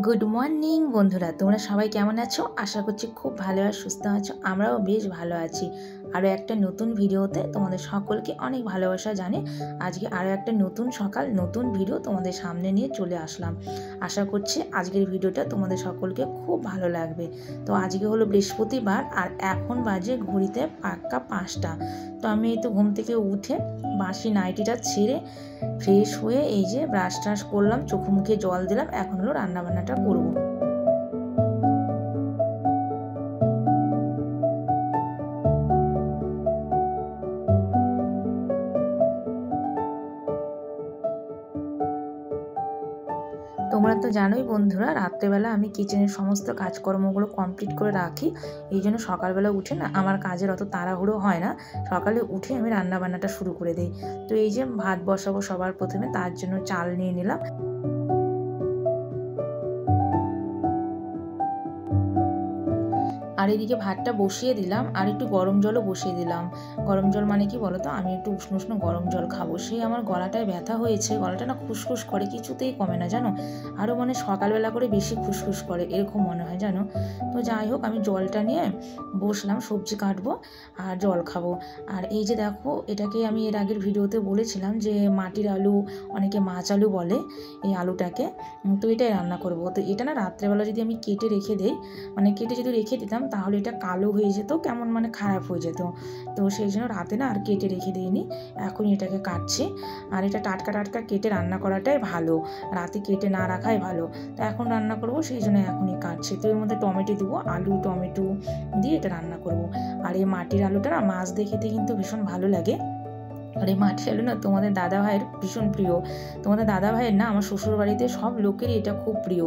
Good morning বন্ধুরা, তোমরা সবাই কেমন আছো? আশা করছি খুব ভালো আর সুস্থ আছো। আমরাও বেশ ভালো আছি। আরও একটা নতুন ভিডিওতে তোমাদের সকলকে অনেক ভালোবাসা জানে। আজকে আরও একটা নতুন সকাল, নতুন ভিডিও তোমাদের সামনে নিয়ে চলে আসলাম। আশা করছি আজকের ভিডিওটা তোমাদের সকলকে খুব ভালো লাগবে। তো আজকে হলো বৃহস্পতিবার আর এখন বাজে ঘড়িতে পাক্কা 5টা। তো আমি এই তো ঘুম থেকে উঠে বাসি নাইটিটা ছেড়ে ফ্রেশ হয়ে এই যে ব্রাশ ট্রাশ করলাম, চোখে মুখে জল দিলাম। এখন হলো রান্নাবান্নাটা করবো। তোমরা তো জানোই বন্ধুরা, রাত্রেবেলা আমি কিচেনের সমস্ত কাজকর্মগুলো কমপ্লিট করে রাখি। এই জন্য সকালবেলা উঠে না আমার কাজের অত তাড়াহুড়ো হয় না। সকালে উঠে আমি রান্নাবান্নাটা শুরু করে দিই। তো এই যে ভাত বসাবো সবার প্রথমে, তার জন্য চাল নিয়ে নিলাম। আর এদিকে ভাতটা বসিয়ে দিলাম, আর একটু গরম জলও বসিয়ে দিলাম। গরম জল মানে কি বলো তো, আমি একটু উষ্ণ উষ্ণ গরম জল খাবো। সেই আমার গলাটায় ব্যথা হয়েছে, গলাটা না খুসখুস করে, কিছুতেই কমে না জানো। আরও মানে সকালবেলা করে বেশি খুসখুস করে এরকম মনে হয় জানো। তো যাই হোক, আমি জলটা নিয়ে বসলাম, সবজি কাটবো আর জল খাবো। আর এই যে দেখো, এটাকে আমি এর আগের ভিডিওতে বলেছিলাম যে মাটির আলু, অনেকে মাছ আলু বলে এই আলুটাকে। তো এটাই রান্না করবো। তো এটা না রাত্রেবেলা যদি আমি কেটে রেখে দিই, মানে কেটে যদি রেখে দিতাম তাহলে এটা কালো হয়ে যেত, কেমন মানে খারাপ হয়ে যেত। তো সেই জন্য রাতে না আর কেটে রেখে দিইনি, এখন এটাকে কাটছি। আর এটা টাটকা টাটকা কেটে রান্না করাটাই ভালো, রাতে কেটে না রাখাই ভালো। তো এখন রান্না করব, সেই জন্য এখনই কাটছি। তো এর মধ্যে টমেটো দেবো, আলু টমেটো দিয়ে এটা রান্না করব। আর এই মাটির আলুটা না মাছ দিয়ে খেতে কিন্তু ভীষণ ভালো লাগে। আর এই মাটির আলু না তোমাদের দাদা ভাইয়ের ভীষণ প্রিয়। তোমাদের দাদা ভাইয়ের না আমার শ্বশুর বাড়িতে সব লোকেরই এটা খুব প্রিয়।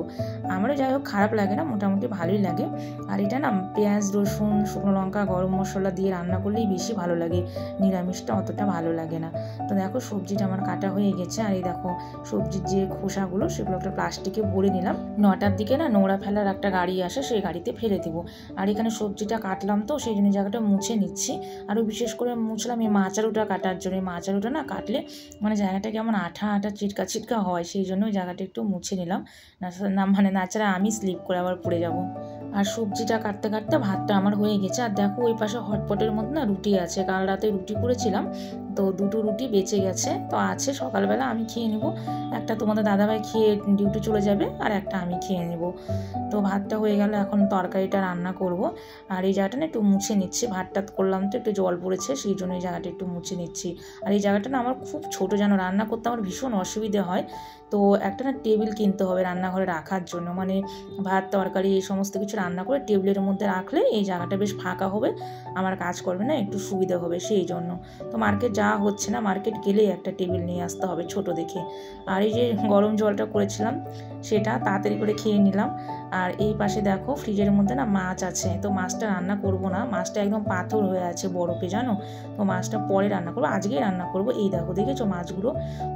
আমারও যাই হোক খারাপ লাগে না, মোটামুটি ভালোই লাগে। আর এটা না পেঁয়াজ রসুন শুকনো লঙ্কা গরম মশলা দিয়ে রান্না করলেই বেশি ভালো লাগে, নিরামিষটা অতটা ভালো লাগে না। তো দেখো সবজিটা আমার কাটা হয়ে গেছে। আর এই দেখো সবজির যে খোসাগুলো সেগুলো একটা প্লাস্টিকে ভরে নিলাম। 9টার দিকে না নোংরা ফেলার একটা গাড়ি আসে, সেই গাড়িতে ফেলে দেবো। আর এখানে সবজিটা কাটলাম, তো সেই জন্য জায়গাটা মুছে নিচ্ছি। আরও বিশেষ করে মুছলাম এই মাছ আলুটা কাটার জন্য। মাছ আলুটা না কাটলে মানে জায়গাটা কেমন আঠা আঠা চিটকা চিটকা হয়, সেই জন্য ওই জায়গাটা একটু মুছে নিলাম। না মানে নাচারা আমি স্লিপ করে আবার পড়ে যাব। আর সবজিটা কাটতে কাটতে ভাতটা আমার হয়ে গেছে। আর দেখো ওই পাশে হটপটের মধ্যে না রুটি আছে, কাল রাতে রুটি করেছিলাম, তো 2টো রুটি বেঁচে গেছে, তো আছে সকালবেলা আমি খেয়ে নেব। একটা তোমাদের দাদাভাই খেয়ে ডিউটি চলে যাবে, আর একটা আমি খেয়ে নেব। তো ভাতটা হয়ে গেল, এখন তরকারিটা রান্না করব। আর এই জায়গাটা না একটু মুছে নিচ্ছি, ভাতটা করলাম তো একটু জল পড়েছে, সেই জন্য এই জায়গাটা একটু মুছে নিচ্ছি। আর এই জায়গাটা না আমার খুব ছোটো, যেন রান্না করতে আমার ভীষণ অসুবিধে হয়। তো একটা না টেবিল কিনতে হবে রান্নাঘরে রাখার জন্য, মানে ভাত তরকারি এই সমস্ত কিছু রান্না করে টেবিলের মধ্যে রাখলে এই জায়গাটা বেশ ফাঁকা হবে, আমার কাজ করবে না একটু সুবিধা হবে, সেই জন্য। তো মার্কেট যাওয়া হচ্ছে না, মার্কেট গেলেই একটা টেবিল নিয়ে আসতে হবে ছোট দেখে। আর এই যে গরম জলটা করেছিলাম সেটা তাড়াতাড়ি করে খেয়ে নিলাম। আর এই পাশে দেখো ফ্রিজের মধ্যে না মাছ আছে, তো মাছটা রান্না করব না, মাছটা একদম পাথর হয়ে আছে বরফে জানো। তো মাছটা পরে রান্না করবো, আজকেই রান্না করব। এই দেখো দেখেছো মাছগুলো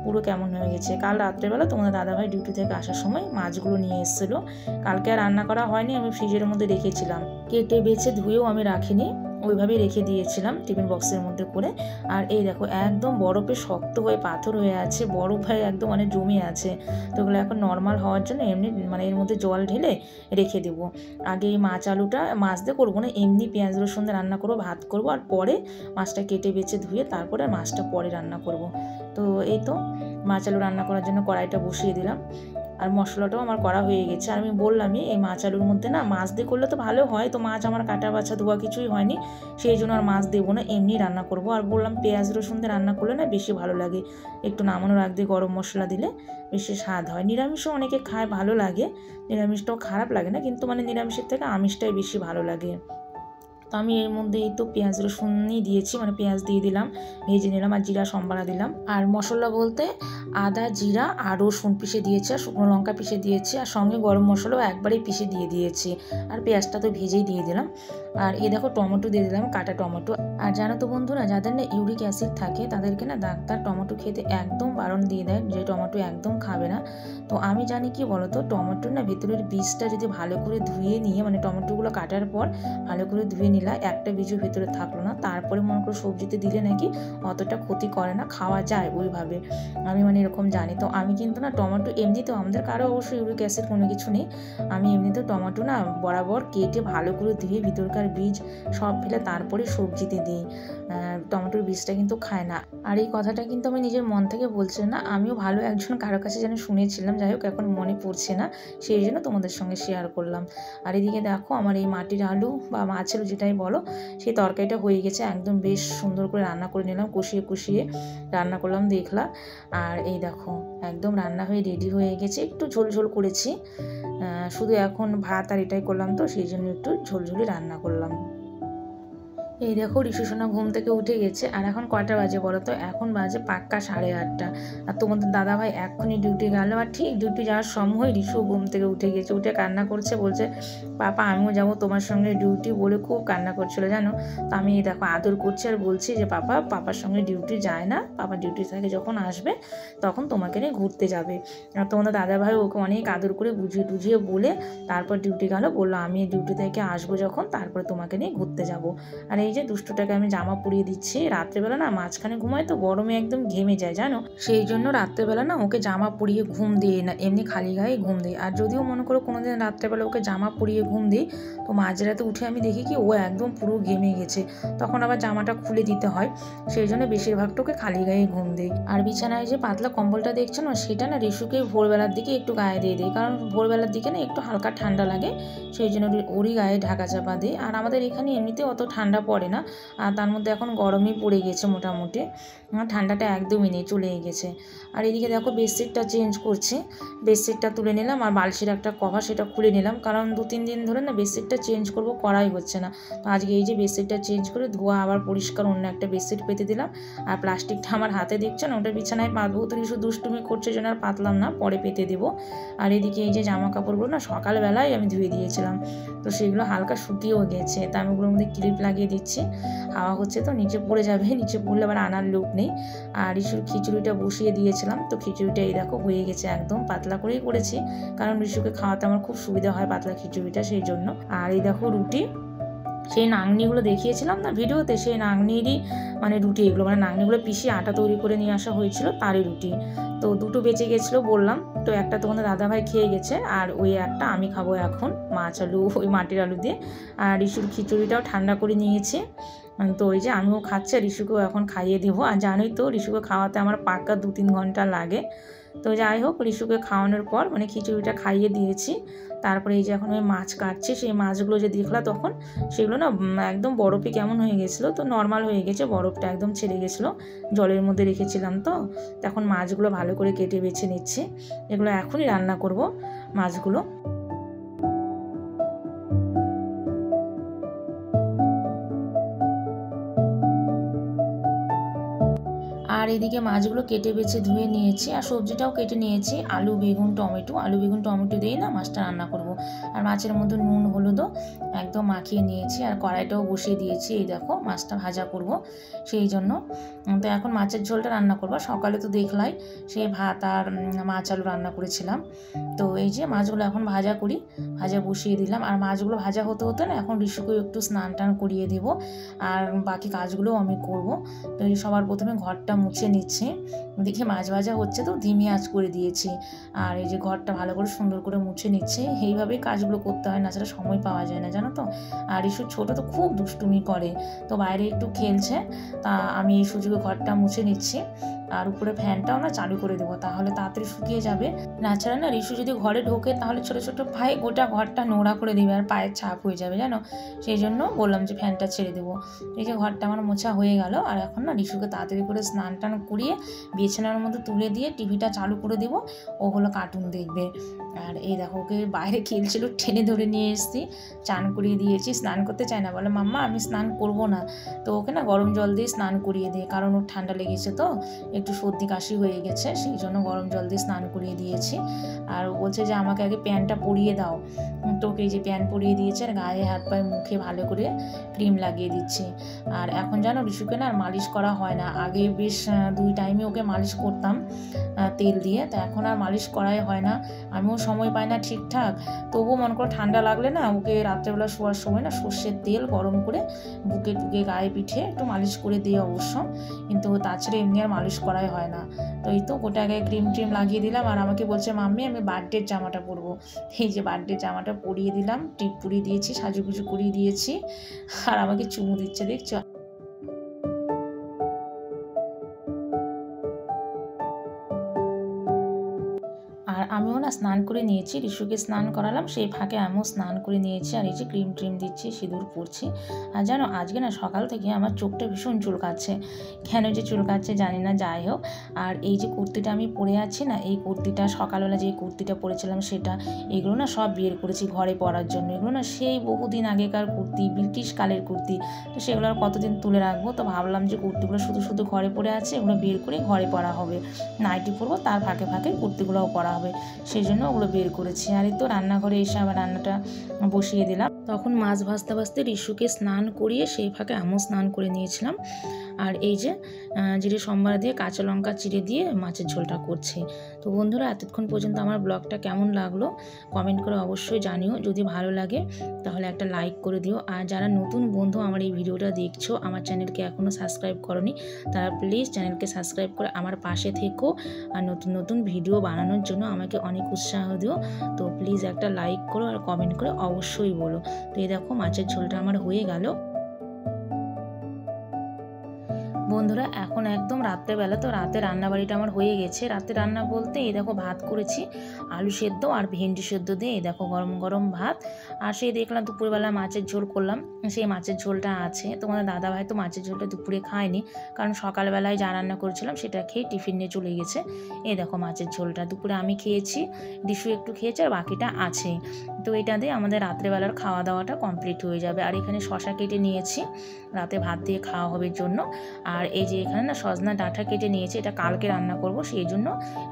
পুরো কেমন হয়ে গেছে। কাল রাত্রেবেলা তোমাদের দাদাভাই ডিউটি থেকে আসার সময় মাছগুলো নিয়ে এসেছিলো। কালকে আর রান্না করা হয়নি, আমি ফ্রিজের মধ্যে রেখেছিলাম, কেটে বেছে ধুয়েও আমি রাখিনি, ওইভাবেই রেখে দিয়েছিলাম টিফিন বক্সের মধ্যে করে। আর এই দেখো একদম বরফে শক্ত হয়ে পাথর হয়ে আছে, বরফ হয়ে একদম মানে জমে আছে। তো ওগুলো এখন নর্মাল হওয়ার জন্য এমনি মানে এর মধ্যে জল ঢেলে রেখে দেবো। আগে এই মাছ আলুটা মাছ দিয়ে করবো না, এমনি পেঁয়াজ রসুন দিয়ে রান্না করবো, ভাত করবো, আর পরে মাছটা কেটে বেছে ধুয়ে তারপরে মাছটা পরে রান্না করব। তো এই তো মাছ আলু রান্না করার জন্য কড়াইটা বসিয়ে দিলাম। আর মশলাটাও আমার করা হয়ে গেছে। আর আমি বললামই এই মাছ আলুর মধ্যে না মাছ দিয়ে করলে তো ভালো হয়, তো মাছ আমার কাটা বাছা ধোয়া কিছুই হয়নি, সেই জন্য আর মাছ দেবো না, এমনি রান্না করব। আর বললাম পেঁয়াজ রসুন দিয়ে রান্না করলে না বেশি ভালো লাগে, একটু নামানোর আগ দিয়ে গরম মশলা দিলে বেশি স্বাদ হয়। নিরামিষও অনেকে খায়, ভালো লাগে, নিরামিষটাও খারাপ লাগে না, কিন্তু মানে নিরামিষের থেকে আমিষটাই বেশি ভালো লাগে। তো আমি এর মধ্যে এই তো পেঁয়াজ রসুনই দিয়েছি, মানে পেঁয়াজ দিয়ে দিলাম, ভেজে নিলাম, আর জিরা সম্বারা দিলাম। আর মশলা বলতে আদা জিরা আর রসুন পিষে দিয়েছি, আর শুকনো লঙ্কা পিষে দিয়েছি, আর সঙ্গে গরম মশলাও একবারেই পিষে দিয়ে দিয়েছি। আর পেঁয়াজটা তো ভেজেই দিয়ে দিলাম। আর এই দেখো টমেটো দিয়ে দিলাম, কাটা টমেটো। আর জানো তো বন্ধুরা, যাদের না ইউরিক অ্যাসিড থাকে তাদেরকে না ডাক্তার টমেটো খেতে একদম বারণ দিয়ে দেয়, যে টমেটো একদম খাবে না। তো আমি জানি কি বলতো, টমেটোর না ভেতরের বীজটা যদি ভালো করে ধুয়ে নিয়ে, মানে টমেটোগুলো কাটার পর ভালো করে ধুয়ে নিলা, একটা বীজও ভেতরে থাকলো না। তারপরে মনে করো সবজিতে দিলে নাকি অতটা ক্ষতি করে না, খাওয়া যায় ওইভাবে, আমি মানে এরকম জানি। তো আমি কিন্তু না টমেটো এমনিতেও, আমাদের কারো অবশ্যই ইউরিক অ্যাসিড কোনো কিছু নেই, আমি এমনিতেও টমেটো না বরাবর কেটে ভালো করে ধুয়ে ভিতরকার বীজ সব ফেলে তারপরে সবজিতে দিই। টমেটোর বীজটা কিন্তু খায় না। আর এই কথাটা কিন্তু আমি নিজের মন থেকে বলছি না, আমিও ভালো একজন কারো কাছে যেন শুনেছিলাম, যাই হোক এখন মনে পড়ছে না, সেই জন্য তোমাদের সঙ্গে শেয়ার করলাম। আর এদিকে দেখো আমার এই মাটির আলু বা মাছের যেটাই বলো, সেই তরকারিটা হয়ে গেছে, একদম বেশ সুন্দর করে রান্না করে নিলাম, কষিয়ে কষিয়ে রান্না করলাম দেখলা। আর এই দেখো একদম রান্না হয়ে রেডি হয়ে গেছে, একটু ঝোল ঝোল করেছি, শুধু এখন ভাত আর এটাই করলাম, তো সেই জন্য একটু ঝোলঝোলি রান্না করলাম। এই দেখো রিশু সোনা ঘুম থেকে উঠে গেছে। আর এখন কয়টা বাজে বলো তো? এখন বাজে পাক্কা 8:30। আর তোমাদের দাদাভাই এক্ষুনি ডিউটি গেল, আর ঠিক ডিউটি যাওয়ার সময় রিশু ঘুম থেকে উঠে গেছে, উঠে কান্না করছে, বলছে পাপা আমিও যাবো তোমার সঙ্গে ডিউটি, বলে খুব কান্না করছিল জানো। তো আমি দেখো আদর করছি আর বলছি যে পাপার সঙ্গে ডিউটি যায় না, পাপা ডিউটি থেকে যখন আসবে তখন তোমাকে নিয়ে ঘুরতে যাবে। আর তোমাদের দাদাভাই ওকে অনেক আদর করে বুঝিয়ে টুঝিয়ে বলে তারপর ডিউটি গেল, বললো আমি ডিউটি থেকে আসবো যখন তারপরে তোমাকে নিয়ে ঘুরতে যাবো। আর এই যে দুষ্টুটাকে আমি জামা পরিয়ে দিচ্ছি, রাত্রেবেলা না মাঝখানে ঘুমায় তো গরমে একদম ঘেমে যায় জানো, সেই জন্য রাত্রেবেলা না ওকে জামা পরিয়ে ঘুম দিই না, এমনি খালি গায়ে ঘুম দিই। আর যদিও মনে করো কোনোদিন রাত্রেবেলা ওকে জামা পরিয়ে ঘুম দিই, তো মাঝরাতে উঠে আমি দেখি কি ও একদম পুরো ঘেমে গেছে, তখন আবার জামাটা খুলে দিতে হয়, সেই জন্য বেশিরভাগটা ওকে খালি গায়ে ঘুম দিই। আর বিছানায় যে পাতলা কম্বলটা দেখছো না, সেটা না রিশুকে ভোরবেলার দিকে একটু গায়ে দিয়ে দিই, কারণ ভোরবেলার দিকে না একটু হালকা ঠান্ডা লাগে, সেই জন্য ওরই গায়ে ঢাকা চাপা দিই। আর আমাদের এখানে এমনিতে অত ঠান্ডা পড়ে না, আর তার মধ্যে এখন গরমই পড়ে গেছে মোটামুটি, ঠান্ডাটা একদমই নেই, চলে গেছে। আর এদিকে দেখো বেডশিটটা চেঞ্জ করছি, বেডশিটটা তুলে নিলাম, আর বালিশের একটা কভার সেটা খুলে নিলাম, কারণ 2-3 দিন ধরে না বেডশিটটা চেঞ্জ করবো করাই হচ্ছে না। তো আজকে এই যে বেডশিটটা চেঞ্জ করে ধোয়া আবার পরিষ্কার অন্য একটা বেডশিট পেতে দিলাম। আর প্লাস্টিকটা আমার হাতে দেখছো না, ওটা বিছানায় পাতবো, তো কিছু দুষ্টুমি করছে জন্য আর পাতলাম না, পরে পেতে দেবো। আর এদিকে এই যে জামা কাপড়গুলো না সকালবেলায় আমি ধুয়ে দিয়েছিলাম, তো সেগুলো হালকা শুকিয়েও গেছে, তা আমি ওগুলোর মধ্যে ক্লিপ লাগিয়ে দিচ্ছি, হাওয়া হচ্ছে তো নিচে পড়ে যাবে, নিচে পড়লে আবার আনার লোক নেই। আর রিশুর খিচুড়িটা বসিয়ে দিয়েছিলাম, তো খিচুড়িটা এই দেখো হয়ে গেছে, একদম পাতলা করেই করেছি, কারণ রিশুকে খাওয়াতে আমার খুব সুবিধা হয় পাতলা খিচুড়িটা, সেই জন্য। আর এই দেখো রুটি, সেই নাংনিগুলো দেখিয়েছিলাম না ভিডিওতে, সেই নাংনিরই মানে রুটি এগুলো, মানে নাংনিগুলো পিষিয়ে আটা তৈরি করে নিয়ে আসা হয়েছিল, তারই রুটি। তো দুটো বেঁচে গেছিলো বললাম, তো একটা তোমাদের দাদাভাই খেয়ে গেছে, আর ওই একটা আমি খাবো এখন, মাছ আলু ওই মাটির আলু দিয়ে। আর রিশুর খিচুড়িটাও ঠান্ডা করে নিয়েছি, তো ওই যে আমিও খাচ্ছি, আর রিশুকেও এখন খাইয়ে দেবো। আর জানোই তো রিশুকে খাওয়াতে আমার পাক্কা 2-3 ঘন্টা লাগে। তো যাই হোক রিশুকে খাওয়ানোর পর মানে খিচুড়িটা খাইয়ে দিয়েছি, তারপরে এই যে এখন আমি মাছ কাটছি, সেই মাছগুলো যে দেখলা তখন সেগুলো না একদম বরফে কেমন হয়ে গেছিলো, তো নর্মাল হয়ে গেছে, বরফটা একদম ছেড়ে গেছিলো, জলের মধ্যে রেখেছিলাম, তো এখন মাছগুলো ভালো করে কেটে বেছে নিচ্ছি, এগুলো এখনই রান্না করব মাছগুলো। আর এদিকে মাছগুলো কেটে বেছে ধুয়ে নিয়েছি, আর সবজিটাও কেটে নিয়েছি, আলু বেগুন টমেটো দিয়ে না মাছটা রান্না করব। আর মাছের মধ্যে নুন হলুদও একদম মাখিয়ে নিয়েছি, আর কড়াইটাও বসিয়ে দিয়েছি, এই দেখো মাছটা ভাজা করব সেই জন্য। তো এখন মাছের ঝোলটা রান্না করবো, সকালে তো দেখলাই সেই ভাত আর মাছ আলু রান্না করেছিলাম। তো এই যে মাছগুলো এখন ভাজা বসিয়ে দিলাম, আর মাছগুলো ভাজা হতে হতে না এখন রিশুকেও একটু স্নান টান করিয়ে দেবো, আর বাকি কাজগুলোও আমি করব। তো সবার প্রথমে ঘরটা মুছে নিচ্ছি, দেখে মাছ ভাজা হচ্ছে তো ধিমি আঁচ করে দিয়েছি, আর এই যে ঘরটা ভালো করে সুন্দর করে মুছে নিচ্ছি, এইভাবেই কাজগুলো করতে হয়, না সেটা সময় পাওয়া যায় না জানো তো। আর রিশু ছোটো তো খুব দুষ্টুমি করে, তো বাইরে একটু খেলছে, তা আমি এই সুযোগে ঘরটা মুছে নিচ্ছি, আর উপরে ফ্যানটাও না চালু করে দেবো, তাহলে তাড়াতাড়ি শুকিয়ে যাবে। তাছাড়া না রিশু যদি ঘরে ঢোকে তাহলে ছোটো ছোটো পায়ে গোটা ঘরটা নোংরা করে দেবে, আর পায়ের ছাপ হয়ে যাবে জানো, সেই জন্য বললাম যে ফ্যানটা ছেড়ে দেবো। এই যে ঘরটা আমার মোছা হয়ে গেল, আর এখন না রিশুকে তাড়াতাড়ি করে স্নান টান করিয়ে বিছানার মধ্যে তুলে দিয়ে টিভিটা চালু করে দেবো, ও হলো কার্টুন দেখবে। আর এই দেখো ওকে বাইরে খেলছিল, টেনে ধরে নিয়ে এসেছি, চান করিয়ে দিয়েছি, স্নান করতে চায় না, বলে মাম্মা আমি স্নান করবো না, তো ওকে না গরম জল দিয়ে স্নান করিয়ে দিই, কারণ ওর ঠান্ডা লেগেছে, তো একটু সর্দি কাশি হয়ে গেছে, সেই জন্য গরম জল দিয়ে স্নান করিয়ে দিয়েছি। আর ও বলছে যে আমাকে আগে প্যানটা পরিয়ে দাও, তোকে এই যে প্যান পরিয়ে দিয়েছে আর গায়ে হাত পায়ে মুখে ভালো করে ক্রিম লাগিয়ে দিচ্ছি। আর এখন জানো রিশুকে না আর মালিশ করা হয় না, আগে বেশ 2 টাইমে ওকে মালিশ করতাম তেল দিয়ে, তো এখন আর মালিশ করাই হয় না, আমিও সময় পাই না ঠিকঠাক। তবুও মনে করো ঠান্ডা লাগলে না ওকে রাত্রেবেলা শোয়ার সময় না সর্ষের তেল গরম করে বুকে টুকে গায়ে পিঠে একটু মালিশ করে দিই অবশ্য, কিন্তু তাছাড়া এমনি আর মালিশ করাই হয় না। তো এই তো গোটা গায়ে ক্রিম ট্রিম লাগিয়ে দিলাম, আর আমাকে বলছে মাম্মি আমি বার্থডের জামাটা পরবো। এই যে বার্থডের জামাটা পরিয়ে দিলাম, টিপ পরিয়ে দিয়েছি, সাজুগুজু করিয়ে দিয়েছি, আর আমাকে চুমু দিচ্ছে দেখছো। আর আমিও না স্নান করে নিয়েছি, রিশুকে স্নান করালাম, সেই ফাঁকে আমিও স্নান করে নিয়েছি। আর এই যে ক্রিম ট্রিম দিচ্ছি, সিঁদুর পরছি। আর জানো আজকে না সকাল থেকে আমার চোখটা ভীষণ চুলকাচ্ছে, কেন যে চুলকাচ্ছে জানি না, যাই হোক। আর এই যে কুর্তিটা আমি পরে আছি না, এই কুর্তিটা সকালবেলা যে কুর্তিটা পরেছিলাম সেটা, এগুলো না সব বের করেছি ঘরে পরার জন্য। এগুলো না সেই বহুদিন আগেকার কুর্তি, ব্রিটিশ কালের কুর্তি, তো সেগুলো আর কতদিন তুলে রাখবো। তো ভাবলাম যে কুর্তিগুলো শুধু শুধু ঘরে পরে আছে, এগুলো বের করে ঘরে পরা হবে, নাইটি পরবো, তার ফাঁকে ফাঁকে কুর্তিগুলোও পরা হবে, সেই জন্য ওগুলো বের করেছি। আর এই তো রান্নাঘরে এসে আবার রান্নাটা বসিয়ে দিলাম। তখন মাছ ভাজতে ভাজতে রিশুকে স্নান করিয়ে সেই ফাঁকে আমিও স্নান করে নিয়েছিলাম। আর এই যে জিরে সম্বার দিয়ে কাঁচা লঙ্কা চিড়ে দিয়ে মাছের ঝোলটা করছি। তো বন্ধুরা এতক্ষণ পর্যন্ত আমার ব্লগটা কেমন লাগলো কমেন্ট করে অবশ্যই জানিও, যদি ভালো লাগে তাহলে একটা লাইক করে দিও। আর যারা নতুন বন্ধু আমার এই ভিডিওটা দেখছো, আমার চ্যানেলকে এখনও সাবস্ক্রাইব করনি, তারা প্লিজ চ্যানেলকে সাবস্ক্রাইব করে আমার পাশে থেকো, আর নতুন নতুন ভিডিও বানানোর জন্য আমাকে অনেক উৎসাহ দিও। তো প্লিজ একটা লাইক করো আর কমেন্ট করে অবশ্যই বলো। তো এই দেখো মাছের ঝোলটা আমার হয়ে গেল বন্ধুরা। এখন একদম রাত্রেবেলা, তো রাতে রান্নাবাড়িটা আমার হয়ে গেছে। রাতে রান্না বলতে এই দেখো ভাত করেছি, আলু সেদ্ধ আর ভেন্ডি সেদ্ধ দিয়ে, এই দেখো গরম গরম ভাত। আর সেই দেখলাম দুপুরবেলা মাছের ঝোল করলাম, সেই মাছের ঝোলটা আছে। তোমাদের দাদাভাই তো মাছের ঝোলটা দুপুরে খায়নি, কারণ সকালবেলায় যা রান্না করেছিলাম সেটা খেয়ে টিফিন নিয়ে চলে গেছে। এই দেখো মাছের ঝোলটা দুপুরে আমি খেয়েছি, রিশু একটু খেয়েছে, আর বাকিটা আছে। তো এটা দিয়ে আমাদের রাত্রেবেলার খাওয়া দাওয়াটা কমপ্লিট হয়ে যাবে। আর এখানে শশা কেটে নিয়েছি, রাতে ভাত দিয়ে খাওয়া হবে জন্য। আর এই যে এখানে না সজনা ডাঁটা কেটে নিয়েছি, এটা কালকে রান্না করব, সেই জন্য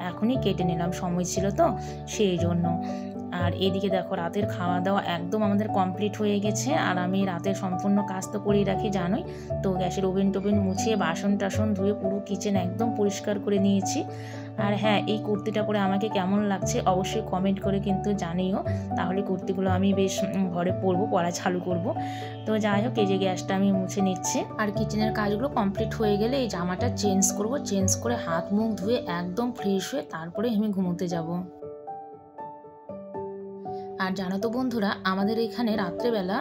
এখনই কেটে নিলাম, সময় ছিল তো সেই জন্য। আর এদিকে দেখো রাতের খাওয়া দাওয়া একদম আমাদের কমপ্লিট হয়ে গেছে। আর আমি রাতের সম্পূর্ণ কাজ তো করেই রাখি জানোই, তো গ্যাসের ওভেন টোভেন মুছিয়ে বাসন টাসন ধুয়ে পুরো কিচেন একদম পরিষ্কার করে নিয়েছি। আর হ্যাঁ, এই কুর্তিটা পরে আমাকে কেমন লাগছে অবশ্যই কমেন্ট করে কিন্তু জানিও, তাহলে কুর্তিগুলো আমি বেশ ঘরে পরবো, পরা চালু করব। তো যাই হোক, এই যে গ্যাসটা আমি মুছে নিচ্ছি। আর কিচেনের কাজগুলো কমপ্লিট হয়ে গেলে এই জামাটা চেঞ্জ করব, চেঞ্জ করে হাত মুখ ধুয়ে একদম ফ্রেশ হয়ে তারপরে আমি ঘুমোতে যাব। আর জানো তো বন্ধুরা, আমাদের এখানে রাত্রেবেলা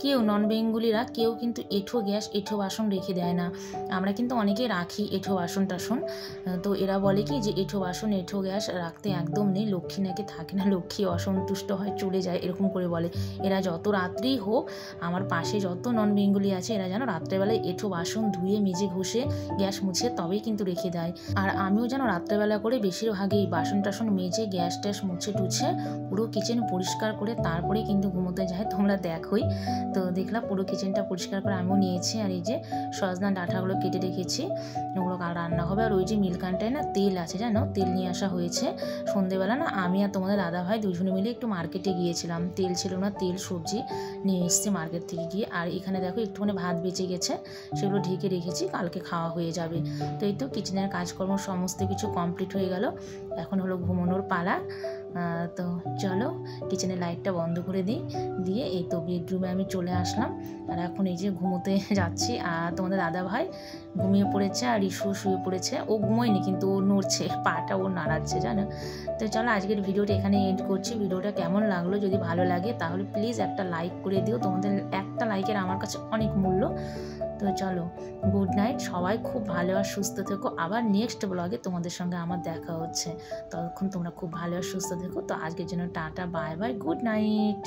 কেউ নন বেঙ্গলিরা কেউ কিন্তু এঁঠো গ্যাস এঁঠো বাসন রেখে দেয় না। আমরা কিন্তু অনেকে রাখি এঁঠো বাসন টাসন, তো এরা বলে কি যে এঁঠো বাসন এঁঠো গ্যাস রাখতে একদম নেই, লক্ষ্মী নাকি থাকে না, লক্ষ্মী অসন্তুষ্ট হয় চলে যায়, এরকম করে বলে। এরা যত রাত্রেই হোক, আমার পাশে যত নন বেঙ্গলি আছে এরা যেন রাত্রেবেলায় এঁঠো বাসন ধুয়ে মেজে ঘষে গ্যাস মুছে তবেই কিন্তু রেখে দেয়। আর আমিও যেন রাত্রেবেলা করে বেশিরভাগই বাসন টাসন মেজে গ্যাস ট্যাস মুছে টুছে পুরো কিচেন পরিষ্কার করে তারপরে কিন্তু ঘুমোতে যায়, তোমরা দেখোই। তো দেখলাম পুরো কিচেনটা পরিষ্কার করে আমিও নিয়েছি। আর এই যে সজনা ডাঁটাগুলো কেটে রেখেছি, ওগুলো কাল রান্না হবে। আর ওই যে মিল্কানটায় না তেল আছে জানো, তেল নিয়ে আসা হয়েছে সন্ধেবেলা না, আমি আর তোমাদের দাদাভাই দুজনে মিলে একটু মার্কেটে গিয়েছিলাম, তেল ছিল না, তেল সবজি নিয়ে এসেছি মার্কেট থেকে গিয়ে। আর এখানে দেখো একটুখানি ভাত বেঁচে গেছে, সেগুলো ঢেকে রেখেছি, কালকে খাওয়া হয়ে যাবে। তো এই তো কিচেনের কাজকর্ম সমস্ত কিছু কমপ্লিট হয়ে গেল, এখন হলো ঘুমানোর পালা। তো চলো কিচেনের লাইটটা বন্ধ করে দিই, দিয়ে এই তো বেডরুমে আমি চলে আসলাম। আর এখন এই যে ঘুমোতে যাচ্ছি। আর তোমাদের দাদা ভাই ঘুমিয়ে পড়েছে, আর রিশু শুয়ে পড়েছে, ও ঘুমোয়নি কিন্তু ও নড়ছে, পাটা ও নাড়াচ্ছে জানো। তো চলো আজকের ভিডিওটা এখানে এন্ড করছি। ভিডিওটা কেমন লাগলো, যদি ভালো লাগে তাহলে প্লিজ একটা লাইক করে দিও, তোমাদের একটা লাইকের আমার কাছে অনেক মূল্য। তো চলো, গুড নাইট, সবাই খুব ভালো আর সুস্থ থেকো। আবার নেক্সট ব্লগে তোমাদের সঙ্গে আমার দেখা হচ্ছে, ততক্ষণ তোমরা খুব ভালো আর সুস্থ থেকো। তো আজকের জন্য tata, bye bye, good night.